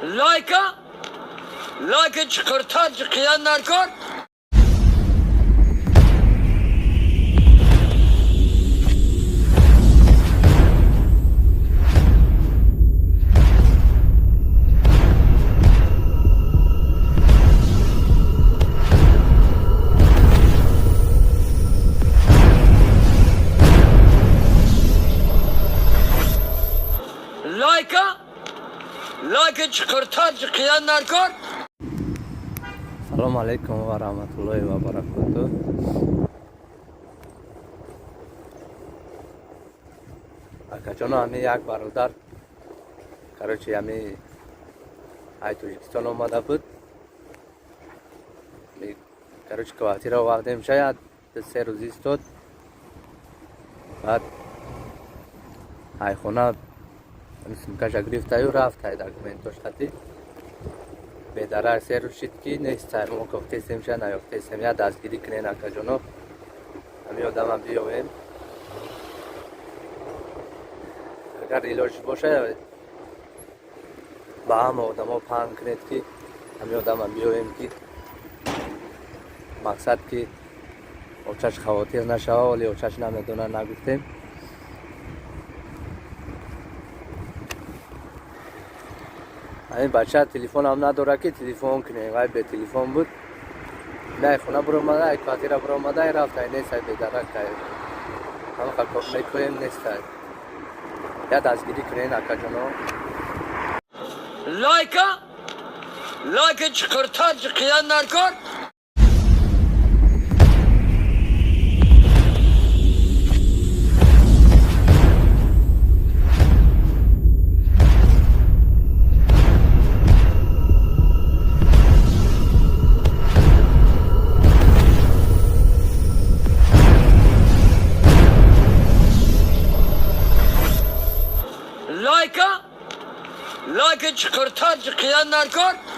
Like'ı çıkartan çıkayanlar kor. Like'ı çıkartan çıkayanlar kor. Assalomu alaykum va rahmatullohi va barakatuh. Akajon hami yak barodar короче hami ay Tojikiston omada bud. короче kvartira ovardem shayad 3 roz istod. Ba'd ay xona сумкаша гирифтаю рафтай документош хати бедарар се рӯз шид ки нестай мо гуфтесем ша наёфтесем я дастгирӣ кунен акаҷоно ҳамин одамам биёвем агар илоҷ боша ба ҳама одамо паҳн кунед ки ҳамин одамам биёвем ки мақсад ки очаш хавотир нашава вале очаш намедона нагуфтем این بچه تلفن هم نداره که تلفن کنه وای به تلفن بود نه خونه برو اومده ای کاتیرا برو اومده ای رفت ای نیست ای بیدرک ای همه خلقه میکنیم نیست ای یا دستگیری کنین اکا جانو Like'ı çıkartan çıkayanlar kor. Like'ı çıkartan çıkayanlar kor.